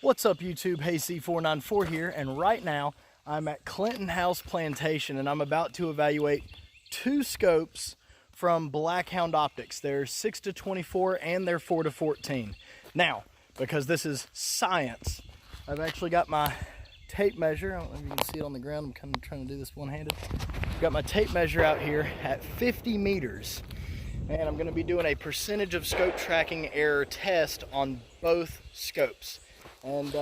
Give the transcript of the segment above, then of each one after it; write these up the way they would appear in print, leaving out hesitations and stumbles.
What's up YouTube, Hey C494 here, and right now I'm at Clinton House Plantation and I'm about to evaluate two scopes from Blackhound Optics. They're 6-24 and they're 4-14. Now, because this is science, I've actually got my tape measure. I don't know if you can see it on the ground, I'm kind of trying to do this one-handed. I've got my tape measure out here at 50 meters. And I'm going to be doing a percentage of scope tracking error test on both scopes. And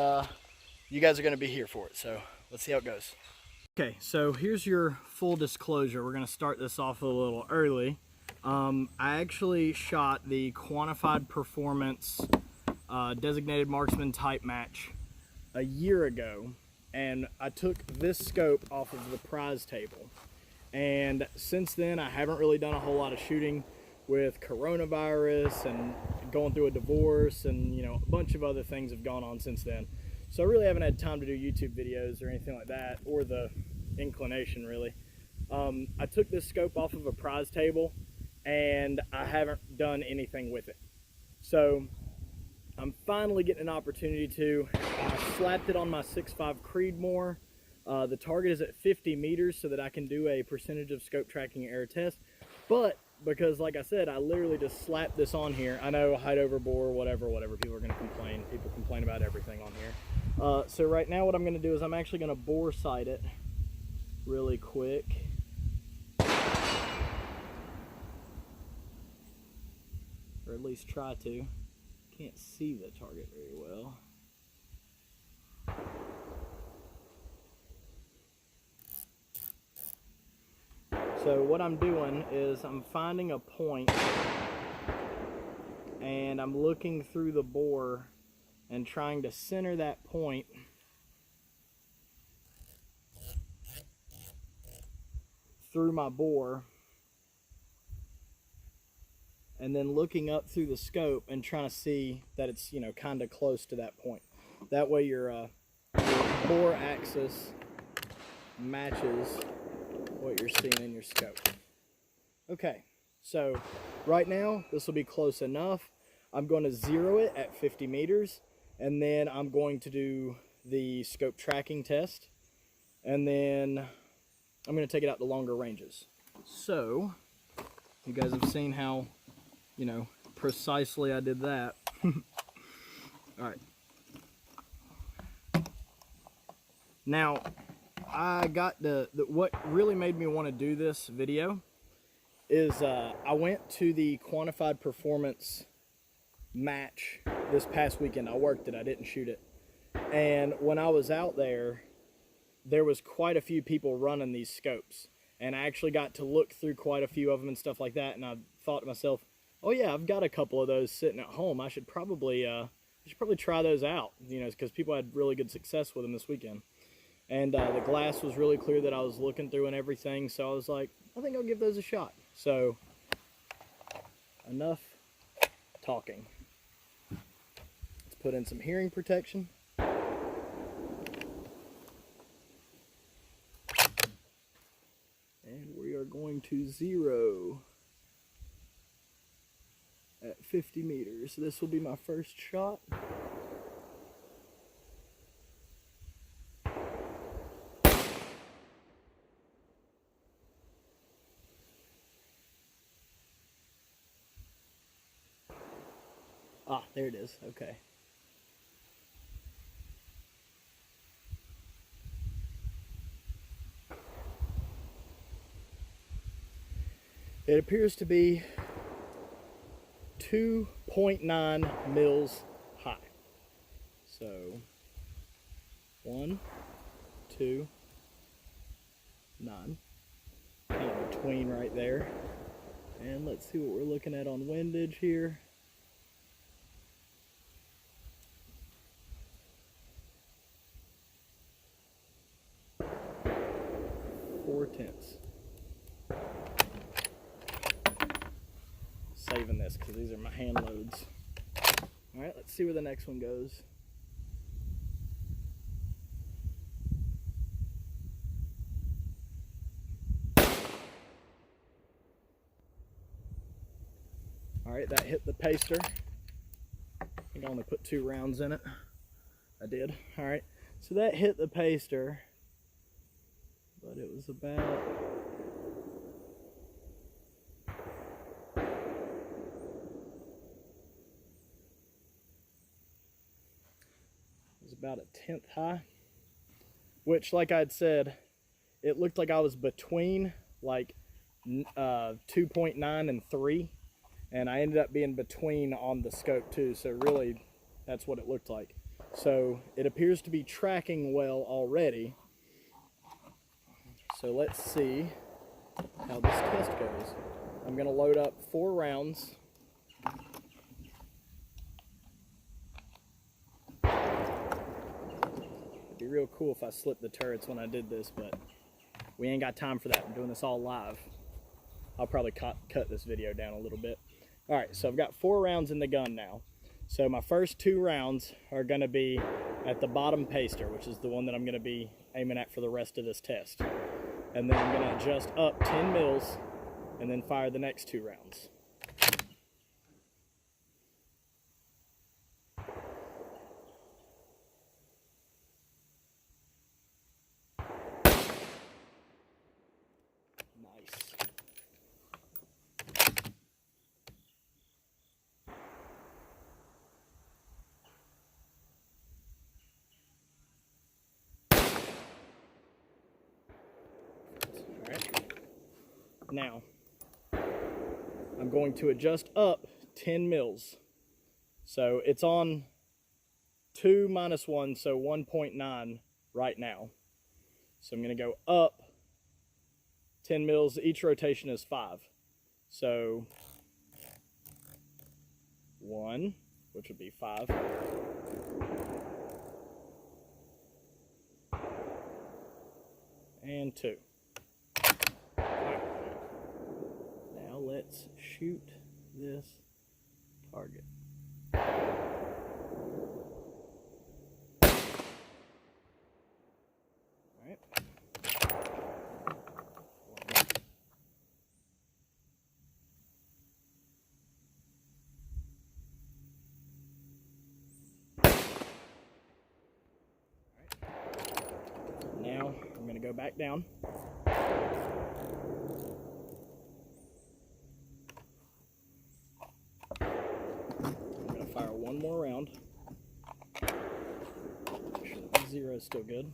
you guys are going to be here for it, so let's see how it goes. Okay, so here's your full disclosure. We're going to start this off a little early. I actually shot the quantified performance designated marksman type match a year ago, and I took this scope off of the prize table. And since then, I haven't really done a whole lot of shooting with coronavirus and going through a divorce, and you know, a bunch of other things have gone on since then. So I really haven't had time to do YouTube videos or anything like that, or the inclination really. I took this scope off of a prize table and I haven't done anything with it. So I'm finally getting an opportunity to. I slapped it on my 6.5 Creedmoor. The target is at 50 meters so that I can do a percentage of scope tracking error test. But because, like I said, I literally just slapped this on here. I know height over bore, whatever, people are going to complain. People complain about everything on here. So right now what I'm going to do is I'm actually going to bore sight it really quick. Or at least try to. Can't see the target very well. So what I'm doing is I'm finding a point and I'm looking through the bore and trying to center that point through my bore, and then looking up through the scope and trying to see that it's, you know, kind of close to that point. That way your bore axis matches what you're seeing in your scope. Okay, so right now this will be close enough. I'm going to zero it at 50 meters, and then I'm going to do the scope tracking test, and then I'm going to take it out to longer ranges. So you guys have seen how, you know, precisely I did that. All right. Now, I got what really made me want to do this video is I went to the quantified performance match this past weekend. I worked it, I didn't shoot it. And when I was out there, there was quite a few people running these scopes. And I actually got to look through quite a few of them and stuff like that. And I thought to myself, oh yeah, I've got a couple of those sitting at home. I should probably try those out, you know, because people had really good success with them this weekend. And the glass was really clear that I was looking through and everything, so I was like, I think I'll give those a shot. So, enough talking. Let's put in some hearing protection. And we are going to zero at 50 meters. This will be my first shot. Ah, there it is. Okay. It appears to be 2.9 mils high. So 1, 2, 9. Kind of between right there. And let's see what we're looking at on windage here. 4/10. Saving this because these are my hand loads. All right, let's see where the next one goes. All right, that hit the paster. I think I only put 2 rounds in it. I did. All right. So that hit the paster, but it was about... about a 10th high, which, like I'd said, it looked like I was between like 2.9 and 3, and I ended up being between on the scope too, so really that's what it looked like. So it appears to be tracking well already. So let's see how this test goes. I'm going to load up 4 rounds. It'd be real cool if I slipped the turrets when I did this, but we ain't got time for that. I'm doing this all live. I'll probably cut this video down a little bit. All right, so I've got 4 rounds in the gun now. So my first 2 rounds are going to be at the bottom paster, which is the one that I'm going to be aiming at for the rest of this test. And then I'm going to adjust up 10 mils and then fire the next 2 rounds. Nice. All right. Now, I'm going to adjust up 10 mils. So it's on 2 minus 1, so 1.9 right now. So I'm going to go up 10 mils. Each rotation is 5. So 1, which would be 5. And 2. Right. Now let's shoot this target. Alright. Now I'm going to go back down. I'm going to fire one more round. Make sure that 0 is still good.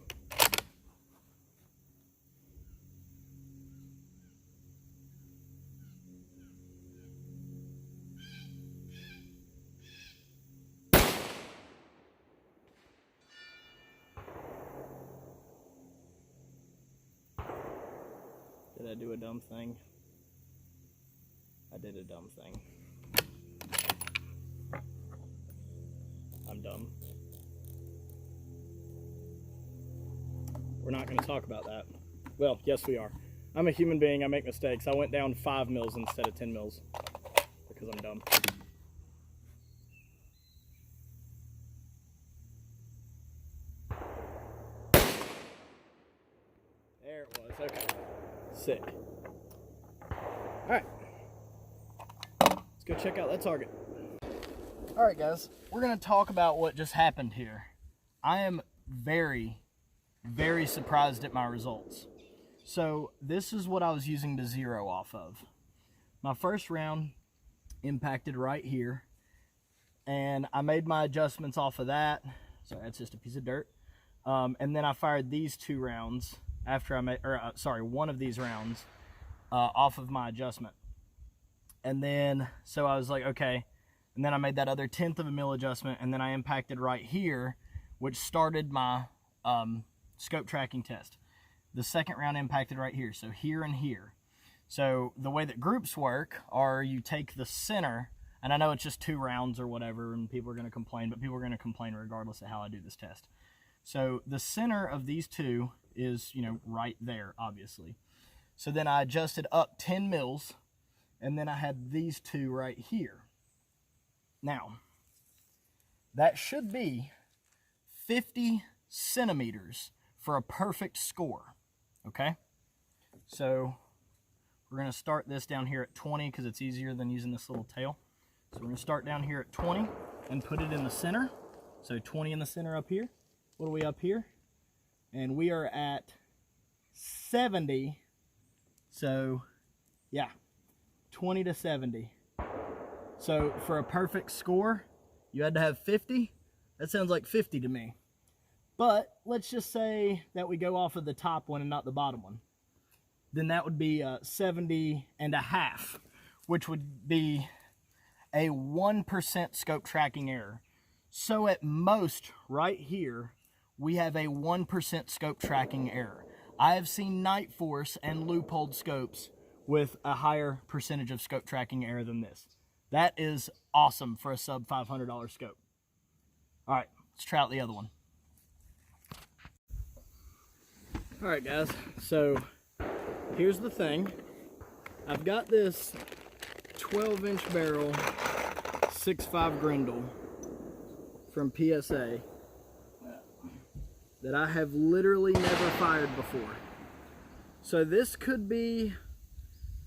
Did I do a dumb thing? I did a dumb thing. I'm dumb. We're not going to talk about that. Well, yes we are. I'm a human being, I make mistakes. I went down 5 mils instead of 10 mils because I'm dumb. There it was, okay. Sick. Alright. Let's go check out that target. Alright guys, we're going to talk about what just happened here. I am very, very surprised at my results. So this is what I was using to 0 off of. My first round impacted right here, and I made my adjustments off of that. Sorry, that's just a piece of dirt. And then I fired these 2 rounds after I made, one of these rounds off of my adjustment. And then, so I was like, okay. And then I made that other 1/10 of a mil adjustment, and then I impacted right here, which started my scope tracking test. The second round impacted right here, so here and here. So the way that groups work are you take the center, and I know it's just 2 rounds or whatever, and people are going to complain, but people are going to complain regardless of how I do this test. So the center of these 2 is, you know, right there, obviously. So then I adjusted up 10 mils, and then I had these 2 right here. Now, that should be 50 centimeters for a perfect score, okay? So we're going to start this down here at 20 because it's easier than using this little tail. So we're going to start down here at 20 and put it in the center. So 20 in the center up here. What are we up here? And we are at 70. So yeah, 20 to 70. So for a perfect score, you had to have 50. That sounds like 50 to me. But let's just say that we go off of the top one and not the bottom one. Then that would be 70 and a half, which would be a 1% scope tracking error. So at most, right here, we have a 1% scope tracking error. I have seen Night Force and Loophole scopes with a higher percentage of scope tracking error than this. That is awesome for a sub $500 scope. All right, let's try out the other one. All right, guys, so here's the thing. I've got this 12-inch barrel 6.5 Grendel from PSA that I have literally never fired before. So this could be,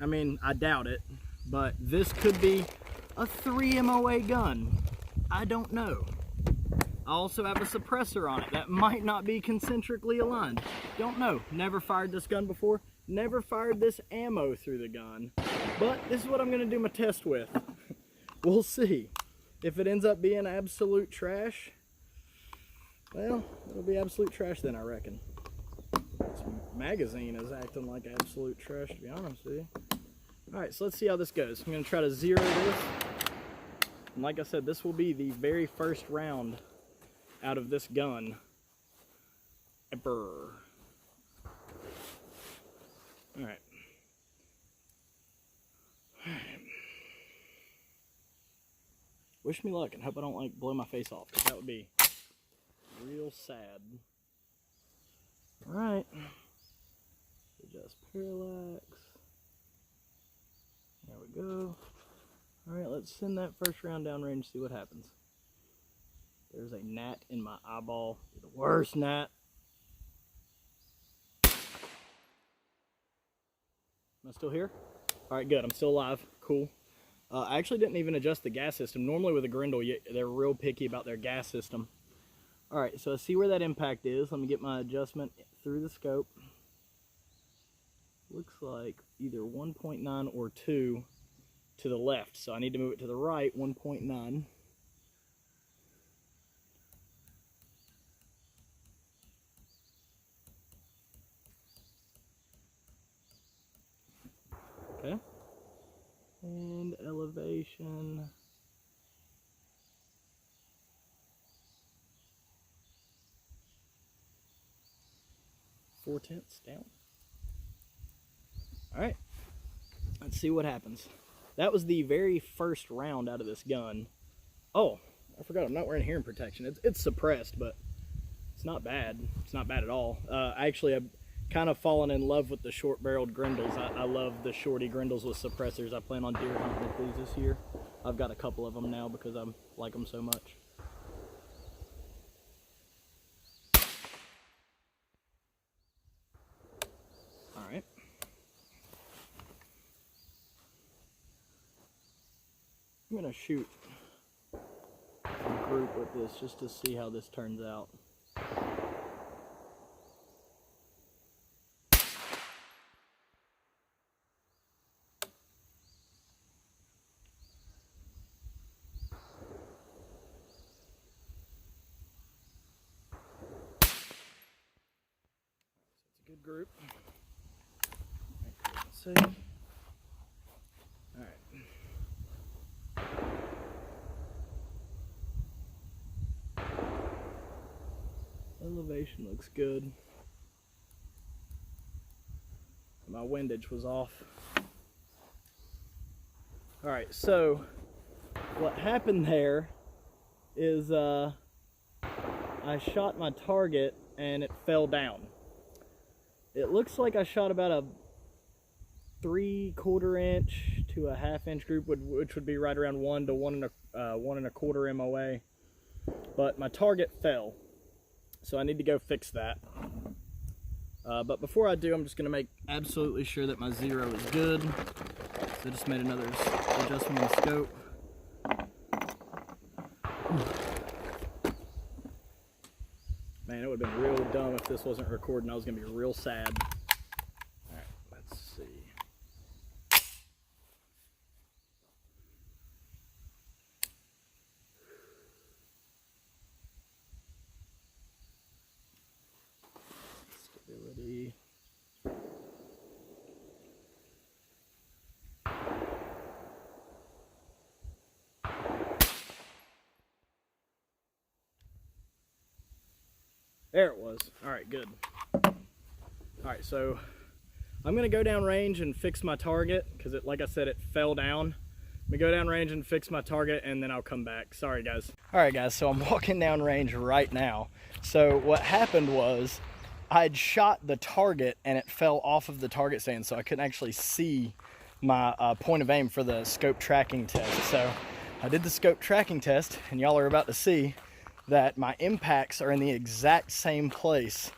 I mean, I doubt it, but this could be a 3 MOA gun. I don't know. I also have a suppressor on it that might not be concentrically aligned. Don't know. Never fired this gun before. Never fired this ammo through the gun. But this is what I'm going to do my test with. We'll see. If it ends up being absolute trash, well, it'll be absolute trash then, I reckon. This magazine is acting like absolute trash, to be honest with you. Alright, so let's see how this goes. I'm going to try to zero this. And like I said, this will be the very first round out of this gun ever. Alright. Wish me luck and hope I don't like blow my face off, because that would be real sad. Alright. Adjust parallax. There we go. Alright, let's send that first round downrange, see what happens. There's a gnat in my eyeball. The worst gnat. Am I still here? Alright, good. I'm still alive. Cool. I actually didn't even adjust the gas system. Normally with a Grendel, they're real picky about their gas system. Alright, so I see where that impact is. Let me get my adjustment through the scope. Looks like either 1.9 or 2 to the left. So I need to move it to the right, 1.9. Okay. And elevation. Four-tenths down. Alright, let's see what happens. That was the very first round out of this gun. Oh, I forgot I'm not wearing hearing protection. It's suppressed, but it's not bad. It's not bad at all. Actually, I've kind of fallen in love with the short-barreled Grendels. I love the shorty Grendels with suppressors. I plan on deer hunting with these this year. I've got a couple of them now because I like them so much. Alright. I'm going to shoot a group with this just to see how this turns out. Good group. Let's see. Alright. Elevation looks good. My windage was off. Alright, so what happened there is I shot my target and it fell down. It looks like I shot about a 3/4 inch to a 1/2 inch group, which would be right around 1 to 1 1.25 MOA. But my target fell, so I need to go fix that. But before I do, I'm just going to make absolutely sure that my zero is good. So I just made another adjustment in the scope. Man, it would have been real dumb if this wasn't recording. I was going to be real sad. All right, let's see. Stability. There it was. All right, good. All right, so I'm gonna go down range and fix my target because it, like I said, it fell down. I'm gonna go down range and fix my target and then I'll come back. Sorry guys. All right guys, so I'm walking down range right now. So what happened was I'd shot the target and it fell off of the target stand, so I couldn't actually see my point of aim for the scope tracking test. So I did the scope tracking test and y'all are about to see that my impacts are in the exact same place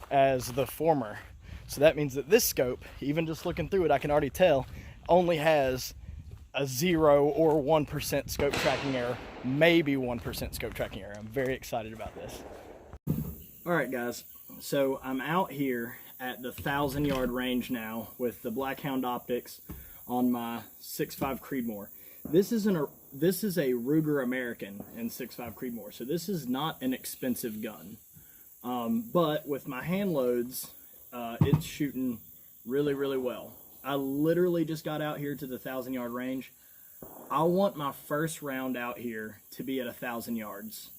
as the former. So that means that this scope, even just looking through it, I can already tell, only has a 0 or 1% scope tracking error, maybe 1% scope tracking error. I'm very excited about this. All right guys, so I'm out here at the 1,000-yard range now with the Blackhound optics on my 6.5 Creedmoor. This is a Ruger American in 6.5 Creedmoor, so this is not an expensive gun. But with my hand loads, it's shooting really, really well. I literally just got out here to the 1,000-yard range. I want my first round out here to be at 1,000 yards.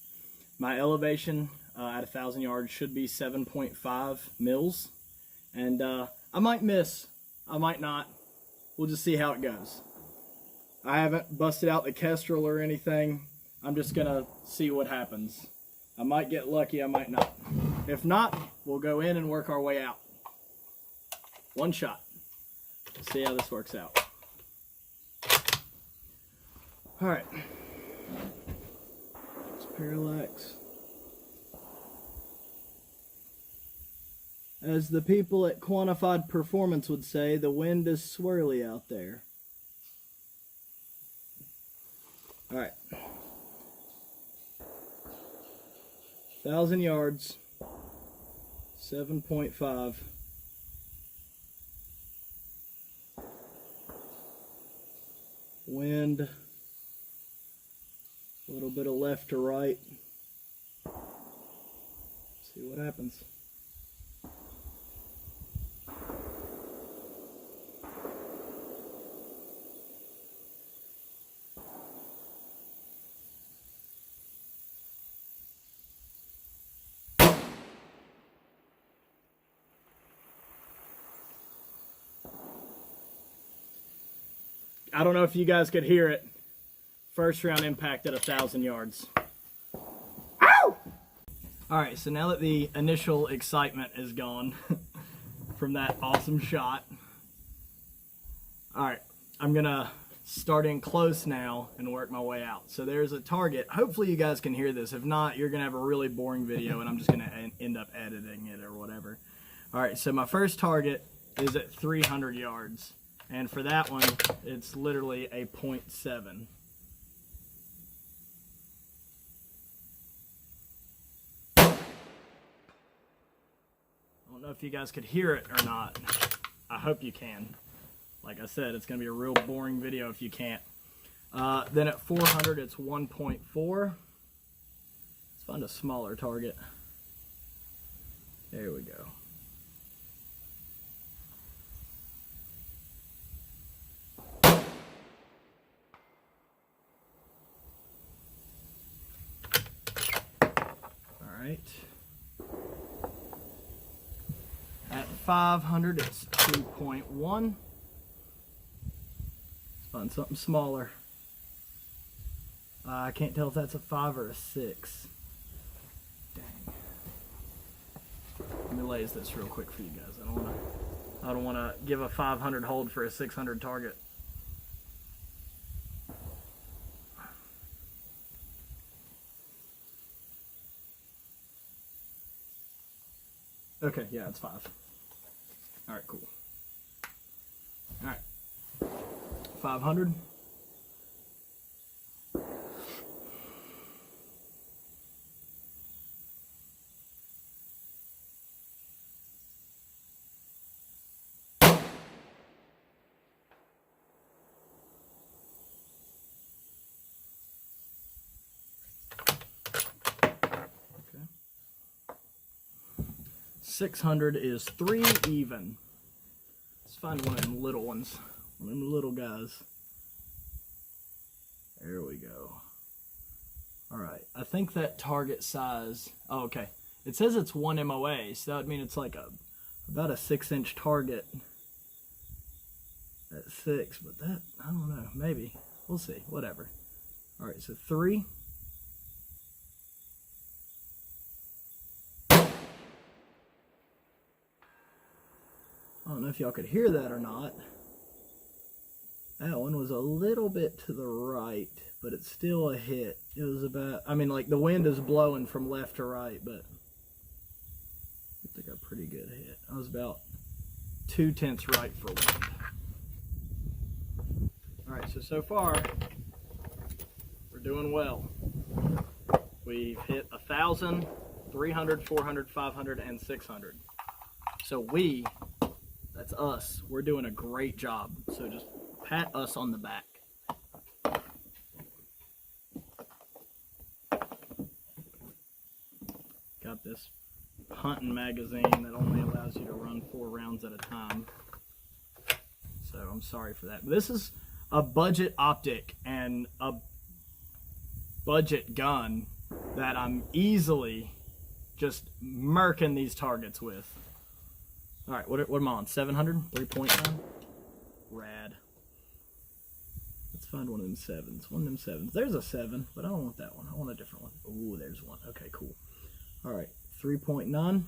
My elevation at 1,000 yards should be 7.5 mils, and I might miss, I might not. We'll just see how it goes. I haven't busted out the Kestrel or anything. I'm just gonna see what happens. I might get lucky, I might not. If not, we'll go in and work our way out. One shot. See how this works out. All right. Let's parallax. As the people at Quantified Performance would say, the wind is swirly out there. All right. 1,000 yards, 7.5. Wind, a little bit of left to right. See what happens. I don't know if you guys could hear it. First round impact at 1,000 yards. Ow! All right, so now that the initial excitement is gone from that awesome shot, all right, I'm gonna start in close now and work my way out. So there's a target. Hopefully you guys can hear this. If not, you're gonna have a really boring video and I'm just gonna end up editing it or whatever. All right, so my first target is at 300 yards. And for that one, it's literally a 0.7. I don't know if you guys could hear it or not. I hope you can. Like I said, it's going to be a real boring video if you can't. Then at 400, it's 1.4. Let's find a smaller target. There we go. Right. At 500, it's 2.1. Let's find something smaller. I can't tell if that's a 5 or a 6. Dang. Let me laze this real quick for you guys. I don't want to give a 500 hold for a 600 target. Okay, yeah, it's 5. All right, cool. All right, 500. 600 is 3 even. Let's find one of them little ones, one of them little guys. There we go. All right, I think that target size, oh, okay. It says it's 1 MOA, so that would mean it's like about a 6-inch target at 6, but that, I don't know, maybe. We'll see, whatever. All right, so 3. I don't know if y'all could hear that or not. That one was a little bit to the right, but it's still a hit. It was about, I mean, like the wind is blowing from left to right, but it's like a pretty good hit. I was about 2/10 right for wind. All right, so far, we're doing well. We've hit 1,000, 300, 400, 500, and 600. So that's us. We're doing a great job. So just pat us on the back. Got this hunting magazine that only allows you to run 4 rounds at a time. So I'm sorry for that. But this is a budget optic and a budget gun that I'm easily just murking these targets with. All right, what am I on? 700? 3.9? Rad. Let's find one of them 7s. One of them 7s. There's a 7, but I don't want that one. I want a different one. Ooh, there's one. Okay, cool. All right, 3.9.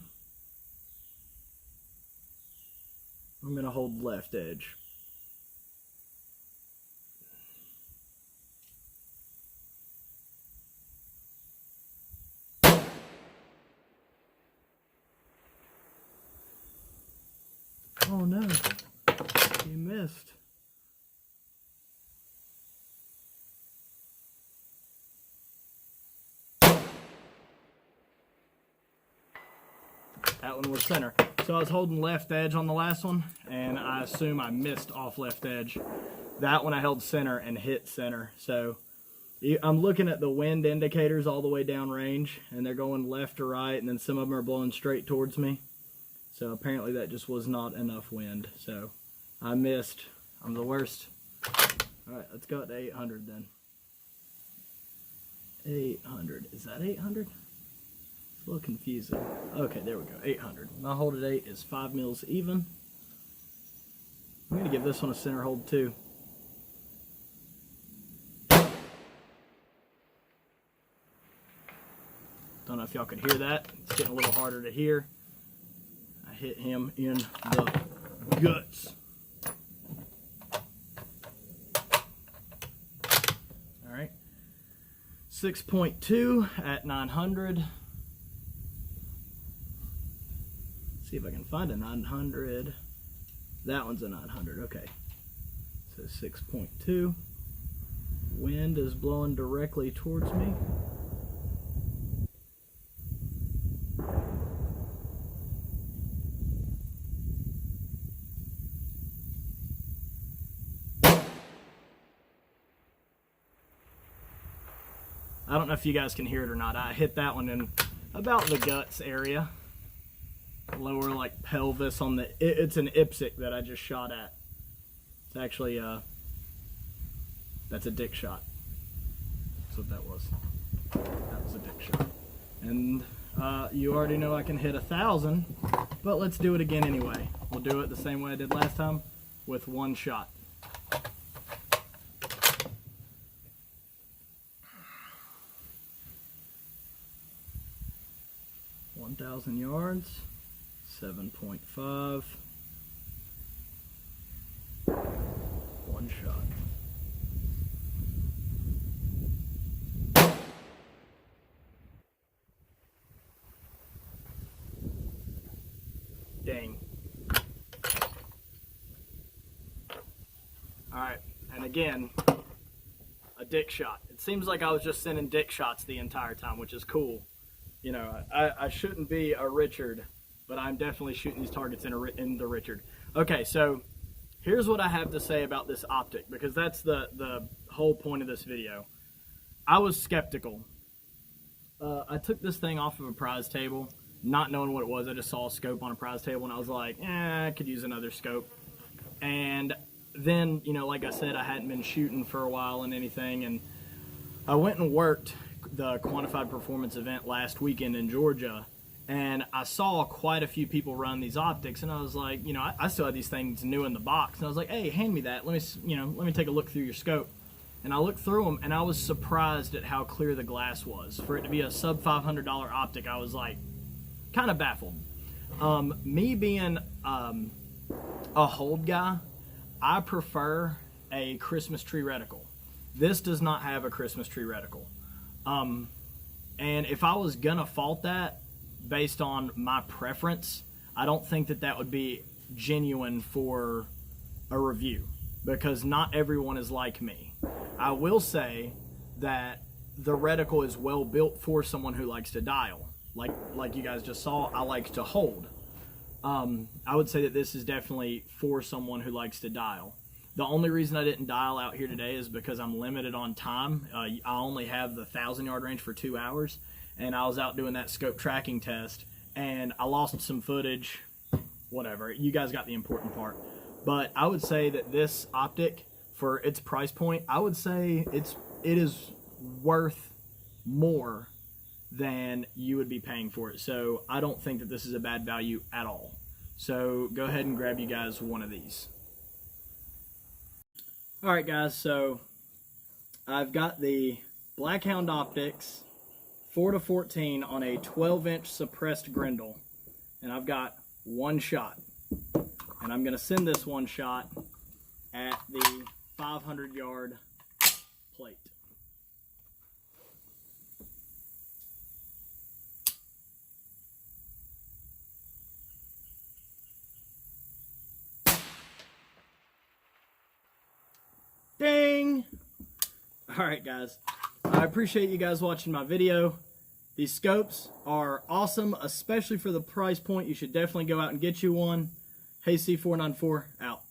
I'm going to hold left edge. Oh no, you missed. That one was center. So I was holding left edge on the last one, and I assume I missed off left edge. That one I held center and hit center. So I'm looking at the wind indicators all the way down range, and they're going left to right, and then some of them are blowing straight towards me. So apparently that just was not enough wind. So I missed. I'm the worst. All right, let's go to 800 then. 800. Is that 800? It's a little confusing. Okay, there we go. 800. My hold at 8 is 5 mils even. I'm going to give this one a center hold too. Don't know if y'all could hear that. It's getting a little harder to hear. I hit him in the guts. All right. 6.2 at 900. See if I can find a 900. That one's a 900. Okay. So 6.2. Wind is blowing directly towards me. I don't know if you guys can hear it or not. I hit that one in about the guts area. Lower like pelvis on the, it's an IPSC that I just shot at. It's actually, that's a dick shot. That's what that was. That was a dick shot. And you already know I can hit 1,000, but let's do it again anyway. We'll do it the same way I did last time with one shot. 1,000 yards, 7.5, one shot. Dang. All right, and again, a dick shot. It seems like I was just sending dick shots the entire time, which is cool. You know, I shouldn't be a Richard, but I'm definitely shooting these targets in the Richard. Okay, so here's what I have to say about this optic, because that's the whole point of this video. I was skeptical. I took this thing off of a prize table, not knowing what it was. I just saw a scope on a prize table and I was like, I could use another scope. And then, you know, like I said, I hadn't been shooting for a while and anything, and I went and worked the Quantified Performance event last weekend in Georgia, and I saw quite a few people run these optics, and I was like, you know, I still had these things new in the box, and I was like, hey, hand me that. Let me take a look through your scope. And I looked through them, and I was surprised at how clear the glass was. For it to be a sub $500 optic, I was like, kind of baffled. Me being a hold guy, I prefer a Christmas tree reticle. This does not have a Christmas tree reticle. And if I was gonna fault that based on my preference, I don't think that that would be genuine for a review, because not everyone is like me. I will say that the reticle is well built for someone who likes to dial. Like you guys just saw, I like to hold. I would say that this is definitely for someone who likes to dial. The only reason I didn't dial out here today is because I'm limited on time. I only have the 1,000-yard range for 2 hours, and I was out doing that scope tracking test, and I lost some footage. Whatever, you guys got the important part. But I would say that this optic, for its price point, I would say it is worth more than you would be paying for it. So I don't think that this is a bad value at all. So go ahead and grab you guys one of these. All right, guys, so I've got the Blackhound optics 4-14 on a 12-inch suppressed Grendel, and I've got one shot, and I'm gonna send this one shot at the 500-yard plate. Ding! All right, guys, I appreciate you guys watching my video. These scopes are awesome, especially for the price point. You should definitely go out and get you one. Hey, C494 out.